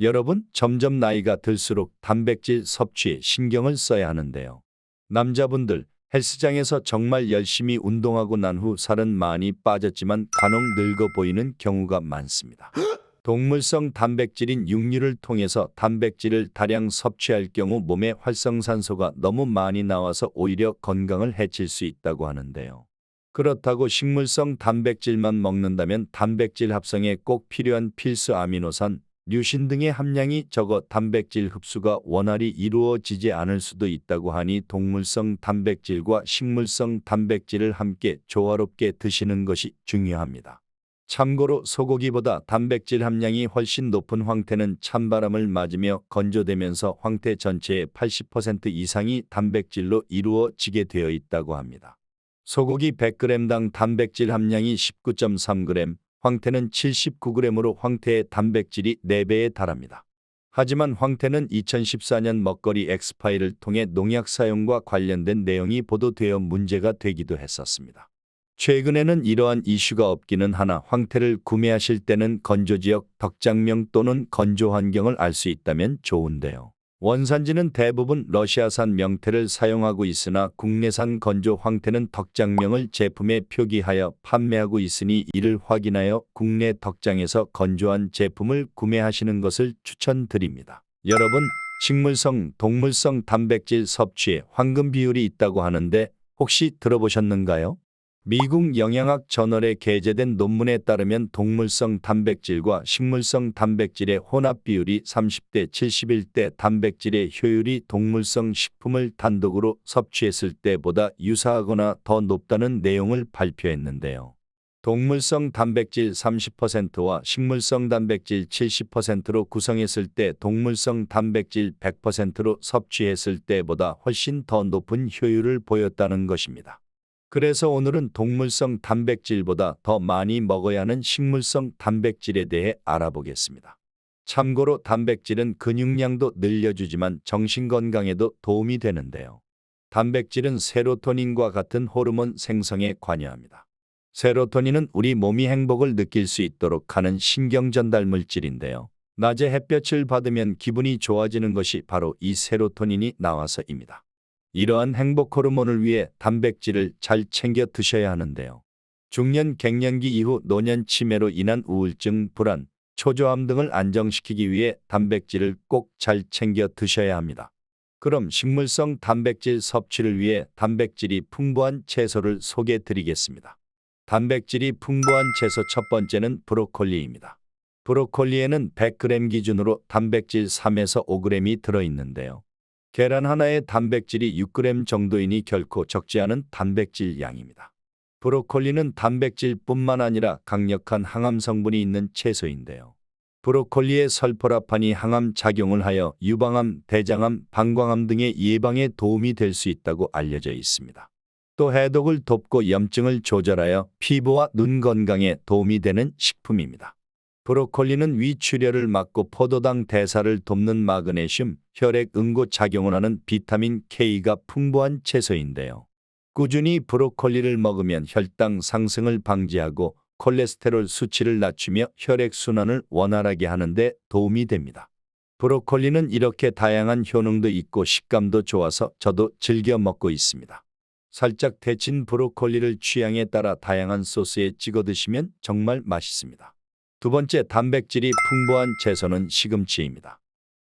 여러분, 점점 나이가 들수록 단백질 섭취에 신경을 써야 하는데요. 남자분들, 헬스장에서 정말 열심히 운동하고 난 후 살은 많이 빠졌지만 간혹 늙어 보이는 경우가 많습니다. 동물성 단백질인 육류를 통해서 단백질을 다량 섭취할 경우 몸에 활성산소가 너무 많이 나와서 오히려 건강을 해칠 수 있다고 하는데요. 그렇다고 식물성 단백질만 먹는다면 단백질 합성에 꼭 필요한 필수 아미노산, 류신 등의 함량이 적어 단백질 흡수가 원활히 이루어지지 않을 수도 있다고 하니 동물성 단백질과 식물성 단백질을 함께 조화롭게 드시는 것이 중요합니다. 참고로 소고기보다 단백질 함량이 훨씬 높은 황태는 찬바람을 맞으며 건조되면서 황태 전체의 80% 이상이 단백질로 이루어지게 되어 있다고 합니다. 소고기 100g당 단백질 함량이 19.3g, 황태는 79g으로 황태의 단백질이 4배에 달합니다. 하지만 황태는 2014년 먹거리 엑스파일을 통해 농약 사용과 관련된 내용이 보도되어 문제가 되기도 했었습니다. 최근에는 이러한 이슈가 없기는 하나 황태를 구매하실 때는 건조지역 덕장명 또는 건조 환경을 알 수 있다면 좋은데요. 원산지는 대부분 러시아산 명태를 사용하고 있으나 국내산 건조 황태는 덕장명을 제품에 표기하여 판매하고 있으니 이를 확인하여 국내 덕장에서 건조한 제품을 구매하시는 것을 추천드립니다. 여러분, 식물성, 동물성 단백질 섭취에 황금 비율이 있다고 하는데 혹시 들어보셨는가요? 미국 영양학 저널에 게재된 논문에 따르면 동물성 단백질과 식물성 단백질의 혼합 비율이 30대 71대 단백질의 효율이 동물성 식품을 단독으로 섭취했을 때보다 유사하거나 더 높다는 내용을 발표했는데요. 동물성 단백질 30%와 식물성 단백질 70%로 구성했을 때 동물성 단백질 100%로 섭취했을 때보다 훨씬 더 높은 효율을 보였다는 것입니다. 그래서 오늘은 동물성 단백질보다 더 많이 먹어야 하는 식물성 단백질에 대해 알아보겠습니다. 참고로 단백질은 근육량도 늘려주지만 정신건강에도 도움이 되는데요. 단백질은 세로토닌과 같은 호르몬 생성에 관여합니다. 세로토닌은 우리 몸이 행복을 느낄 수 있도록 하는 신경전달 물질인데요. 낮에 햇볕을 받으면 기분이 좋아지는 것이 바로 이 세로토닌이 나와서입니다. 이러한 행복 호르몬을 위해 단백질을 잘 챙겨 드셔야 하는데요. 중년 갱년기 이후 노년 치매로 인한 우울증, 불안, 초조함 등을 안정시키기 위해 단백질을 꼭 잘 챙겨 드셔야 합니다. 그럼 식물성 단백질 섭취를 위해 단백질이 풍부한 채소를 소개해 드리겠습니다. 단백질이 풍부한 채소 첫 번째는 브로콜리입니다. 브로콜리에는 100g 기준으로 단백질 3에서 5g이 들어있는데요. 계란 하나의 단백질이 6g 정도이니 결코 적지 않은 단백질 양입니다. 브로콜리는 단백질뿐만 아니라 강력한 항암 성분이 있는 채소인데요. 브로콜리의 설포라판이 항암 작용을 하여 유방암, 대장암, 방광암 등의 예방에 도움이 될 수 있다고 알려져 있습니다. 또 해독을 돕고 염증을 조절하여 피부와 눈 건강에 도움이 되는 식품입니다. 브로콜리는 위출혈을 막고 포도당 대사를 돕는 마그네슘, 혈액 응고 작용을 하는 비타민 K가 풍부한 채소인데요. 꾸준히 브로콜리를 먹으면 혈당 상승을 방지하고 콜레스테롤 수치를 낮추며 혈액순환을 원활하게 하는 데 도움이 됩니다. 브로콜리는 이렇게 다양한 효능도 있고 식감도 좋아서 저도 즐겨 먹고 있습니다. 살짝 데친 브로콜리를 취향에 따라 다양한 소스에 찍어 드시면 정말 맛있습니다. 두 번째 단백질이 풍부한 채소는 시금치입니다.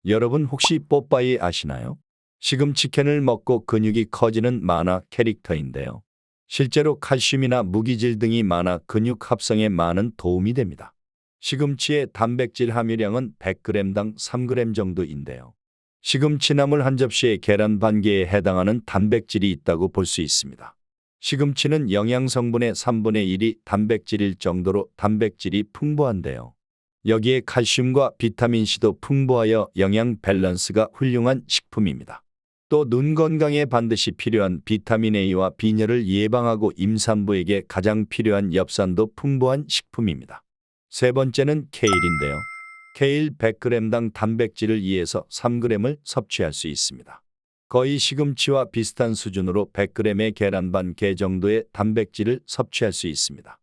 여러분 혹시 뽀빠이 아시나요? 시금치 캔을 먹고 근육이 커지는 만화 캐릭터인데요. 실제로 칼슘이나 무기질 등이 많아 근육 합성에 많은 도움이 됩니다. 시금치의 단백질 함유량은 100g당 3g 정도인데요. 시금치나물 한 접시에 계란 반 개에 해당하는 단백질이 있다고 볼 수 있습니다. 시금치는 영양성분의 3분의 1이 단백질일 정도로 단백질이 풍부한데요. 여기에 칼슘과 비타민C도 풍부하여 영양 밸런스가 훌륭한 식품입니다. 또 눈 건강에 반드시 필요한 비타민 A와 빈혈을 예방하고 임산부에게 가장 필요한 엽산도 풍부한 식품입니다. 세 번째는 케일인데요. 케일 100g당 단백질을 2에서 3g을 섭취할 수 있습니다. 거의 시금치와 비슷한 수준으로 100g의 계란 반 개 정도의 단백질을 섭취할 수 있습니다.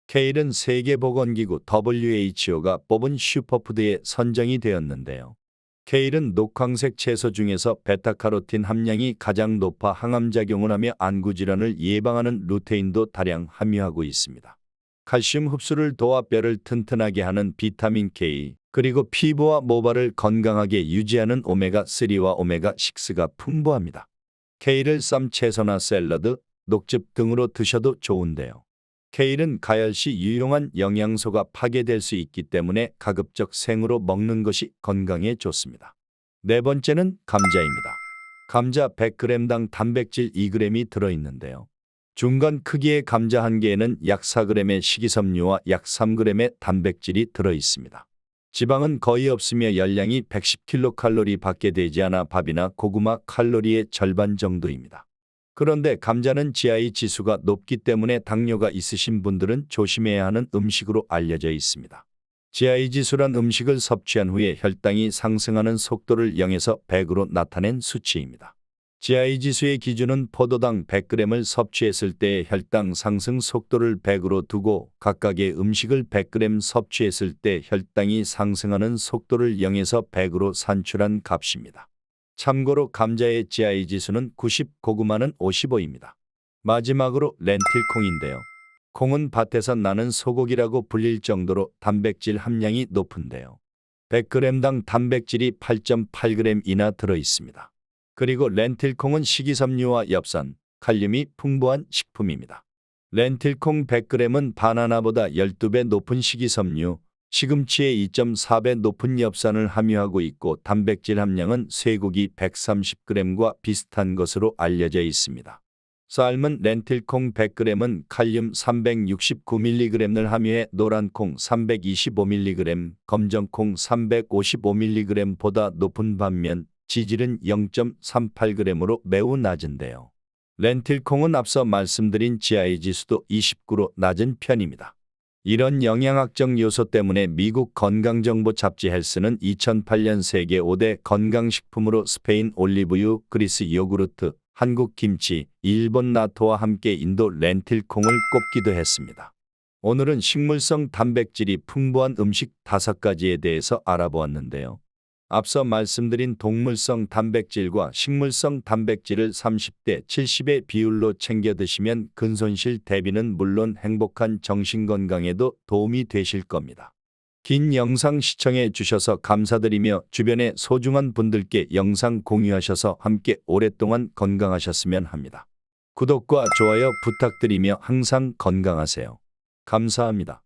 케일은 세계보건기구 WHO가 뽑은 슈퍼푸드에 선정이 되었는데요. 케일은 녹황색 채소 중에서 베타카로틴 함량이 가장 높아 항암작용을 하며 안구질환을 예방하는 루테인도 다량 함유하고 있습니다. 칼슘 흡수를 도와 뼈를 튼튼하게 하는 비타민 K, 그리고 피부와 모발을 건강하게 유지하는 오메가3와 오메가6가 풍부합니다. 케일을 쌈 채소나 샐러드, 녹즙 등으로 드셔도 좋은데요. 케일은 가열 시 유용한 영양소가 파괴될 수 있기 때문에 가급적 생으로 먹는 것이 건강에 좋습니다. 네 번째는 감자입니다. 감자 100g당 단백질 2g이 들어있는데요. 중간 크기의 감자 한 개에는 약 4g의 식이섬유와 약 3g의 단백질이 들어있습니다. 지방은 거의 없으며 열량이 110kcal 밖에 되지 않아 밥이나 고구마 칼로리의 절반 정도입니다. 그런데 감자는 GI 지수가 높기 때문에 당뇨가 있으신 분들은 조심해야 하는 음식으로 알려져 있습니다. GI 지수란 음식을 섭취한 후에 혈당이 상승하는 속도를 0에서 100으로 나타낸 수치입니다. GI 지수의 기준은 포도당 100g을 섭취했을 때의 혈당 상승 속도를 100으로 두고 각각의 음식을 100g 섭취했을 때 혈당이 상승하는 속도를 0에서 100으로 산출한 값입니다. 참고로 감자의 GI 지수는 90, 고구마는 55입니다. 마지막으로 렌틸콩인데요. 콩은 밭에서 나는 소고기라고 불릴 정도로 단백질 함량이 높은데요. 100g당 단백질이 8.8g이나 들어있습니다. 그리고 렌틸콩은 식이섬유와 엽산, 칼륨이 풍부한 식품입니다. 렌틸콩 100g은 바나나보다 12배 높은 식이섬유, 시금치의 2.4배 높은 엽산을 함유하고 있고 단백질 함량은 쇠고기 130g과 비슷한 것으로 알려져 있습니다. 삶은 렌틸콩 100g은 칼륨 369mg를 함유해 노란콩 325mg, 검정콩 355mg보다 높은 반면 지질은 0.38g으로 매우 낮은데요. 렌틸콩은 앞서 말씀드린 GI 지수도 29로 낮은 편입니다. 이런 영양학적 요소 때문에 미국 건강정보 잡지 헬스는 2008년 세계 5대 건강식품으로 스페인 올리브유, 그리스 요구르트, 한국 김치, 일본 나토와 함께 인도 렌틸콩을 꼽기도 했습니다. 오늘은 식물성 단백질이 풍부한 음식 5가지에 대해서 알아보았는데요. 앞서 말씀드린 동물성 단백질과 식물성 단백질을 30대 70의 비율로 챙겨 드시면 근손실 대비는 물론 행복한 정신건강에도 도움이 되실 겁니다. 긴 영상 시청해 주셔서 감사드리며 주변의 소중한 분들께 영상 공유하셔서 함께 오랫동안 건강하셨으면 합니다. 구독과 좋아요 부탁드리며 항상 건강하세요. 감사합니다.